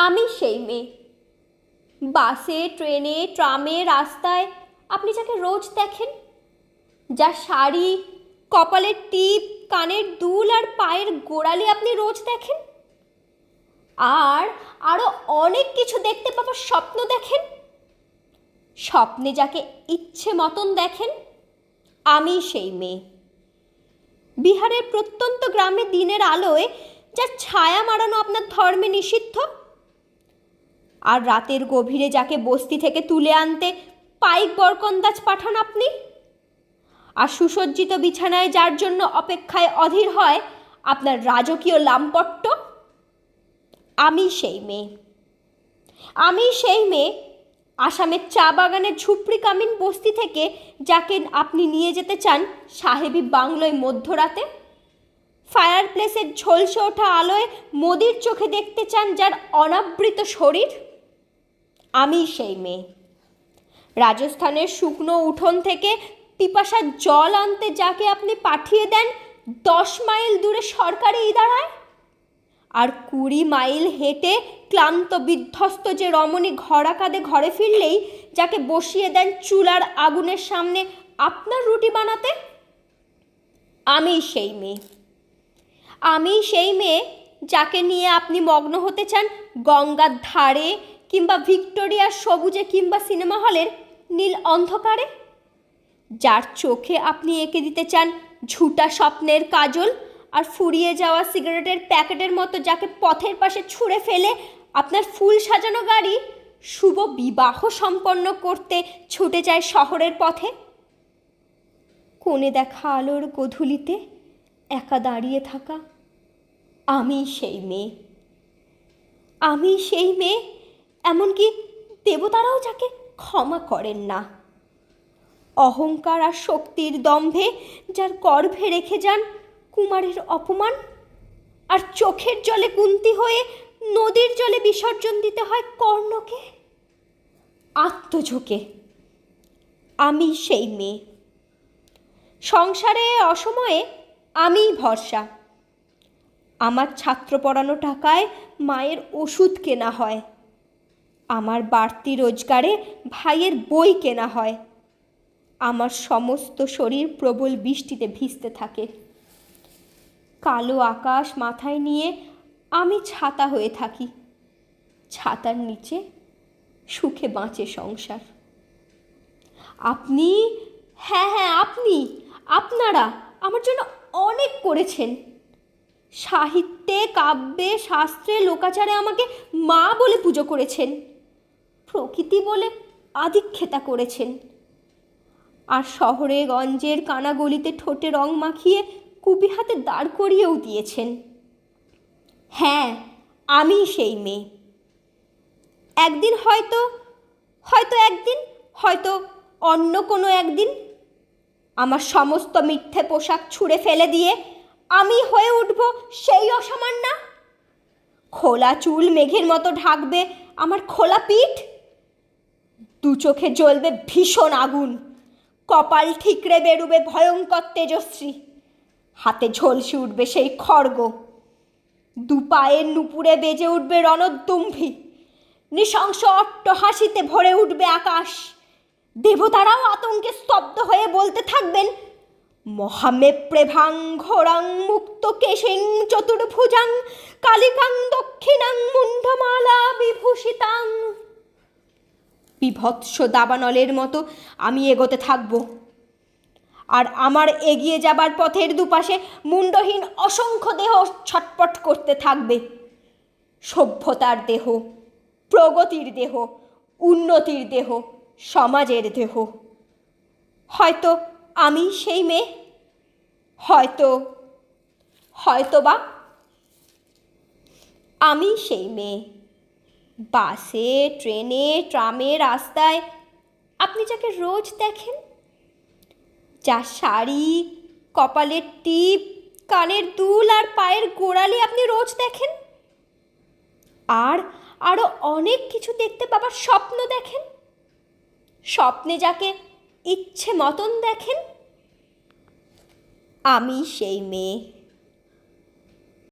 আমি সেই মেয়ে। বাসে, ট্রেনে, ট্রামে, রাস্তায় আপনি যাকে রোজ দেখেন, যার শাড়ি, কপালের টিপ, কানের দুল আর পায়ের গোড়ালি আপনি রোজ দেখেন, আর আরও অনেক কিছু দেখতে পাবার স্বপ্ন দেখেন। স্বপ্নে যাকে ইচ্ছে মতন দেখেন, আমি সেই মেয়ে। বিহারের প্রত্যন্ত গ্রামে দিনের আলোয় যার ছায়া মারানো আপনার ধর্মে নিষিদ্ধ, আর রাতের গভীরে যাকে বস্তি থেকে তুলে আনতে পাইক বরকন্দাজ পাঠান আপনি, আর সুসজ্জিত বিছানায় যার জন্য অপেক্ষায় অধীর হয় আপনার রাজকীয় লামপট্ট, আমি সেই মেয়ে। আমি সেই মেয়ে আসামের চা বাগানের ঝুপড়ি কামিন বস্তি থেকে যাকে আপনি নিয়ে যেতে চান সাহেবী বাংলোয় মধ্যরাতে, ফায়ার প্লেসের ঝলসে ওঠা আলোয় মোদির চোখে দেখতে চান যার অনাবৃত শরীর, আমি সেই মেয়ে। রাজস্থানের শুকনো উঠোন থেকে পিপাসার জল আনতে যাকে আপনি পাঠিয়ে দেন 10 মাইল দূরে সরকারি ইদারায়, আর 20 মাইল হেঁটে ক্লান্ত বিধ্বস্ত যে রমণী ঘরা কাঁধে ঘরে ফিরলেই যাকে বসিয়ে দেন চুলার আগুনের সামনে আপনার রুটি বানাতে, আমি সেই মেয়ে। আমি সেই মেয়ে যাকে নিয়ে আপনি মগ্ন হতে চান গঙ্গার ধারে, কিংবা ভিক্টোরিয়ার সবুজে, কিংবা সিনেমা হলের নীল অন্ধকারে, যার চোখে আপনি এঁকে দিতে চান ঝুটা স্বপ্নের কাজল, আর ফুরিয়ে যাওয়া সিগারেটের প্যাকেটের মতো যাকে পথের পাশে ছুঁড়ে ফেলে আপনার ফুল সাজানো গাড়ি শুভ বিবাহ সম্পন্ন করতে ছুটে যায় শহরের পথে। কোণে দেখা আলোর গোধূলিতে একা দাঁড়িয়ে থাকা, আমি সেই মেয়ে। আমি সেই মেয়ে, এমনকি দেবতারাও যাকে ক্ষমা করেন না। অহংকার আর শক্তির দম্ভে যার গর্ভে রেখে যান কুমারের অপমান, আর চোখের জলে কুন্তি হয়ে নদীর জলে বিসর্জন দিতে হয় কর্ণকে আত্মঝোঁকে, আমি সেই মেয়ে। সংসারে অসময়ে আমিই ভরসা। আমার ছাত্র পড়ানো টাকায় মায়ের ওষুধ কেনা হয়, আমার বাড়তি রোজগারে ভাইয়ের বই কেনা হয়, আমার সমস্ত শরীর প্রবল বৃষ্টিতে ভিজতে থাকে। কালো আকাশ মাথায় নিয়ে আমি ছাতা হয়ে থাকি, ছাতার নিচে সুখে বাঁচে সংসার। আপনি, হ্যাঁ আপনি, আপনারা আমার জন্য অনেক করেছেন। সাহিত্যে, কাব্যে, শাস্ত্রে, লোকাচারে আমাকে মা বলে পুজো করেছেন, প্রকৃতি বলে আদিক্ষেতা করেছেন, আর শহরে গঞ্জের কানাগলিতে ঠোঁটে রং মাখিয়ে কুপি হাতে দাঁড় করিয়েও দিয়েছেন। হ্যাঁ, আমি সেই মেয়ে। একদিন হয়তো একদিন, হয়তো অন্য কোনো একদিন আমার সমস্ত মিথ্যে পোশাক ছুঁড়ে ফেলে দিয়ে আমি হয়ে উঠব সেই অসামান্যা। খোলা চুল মেঘের মতো ঢাকবে আমার খোলা পিঠ, দু চোখে জ্বলবে ভীষণ আগুন, কপাল ঠিকরে বেরুবে ভয়ঙ্কর তেজশ্রী, হাতে ঝলসে উঠবে সেই খড়গ, দু পায়ের নুপুরে বেজে উঠবে রণদুম্ভি, নৃশংস অট্টহাসিতে ভরে উঠবে আকাশ। দেবতারাও আতঙ্কে স্তব্ধ হয়ে বলতে থাকবেন, মহামেপ্রেভাং ঘোরাং মুক্ত কেশিং চতুর্ভুজাং কালিকাং দক্ষিণাং মুন্ডমালা বিভূষিতাং। বিভৎস দাবানলের মতো আমি এগোতে থাকব, আর আমার এগিয়ে যাবার পথের দুপাশে মুন্ডহীন অসংখ্য দেহ ছটপট করতে থাকবে। সভ্যতার দেহ, প্রগতির দেহ, উন্নতির দেহ, সমাজের দেহ। হয়তো আমি সেই মেয়ে, হয়তোবা আমি সেই মেয়ে। বাসে, ট্রেনে, ট্রামে, রাস্তায় আপনি যাকে রোজ দেখেন, যার শাড়ি, কপালের টিপ, কানের দুল আর পায়ের গোড়ালি আপনি রোজ দেখেন, আর আরও অনেক কিছু দেখতে পাবার স্বপ্ন দেখেন। স্বপ্নে যাকে ইচ্ছে মতন দেখেন, আমি সেই মেয়ে।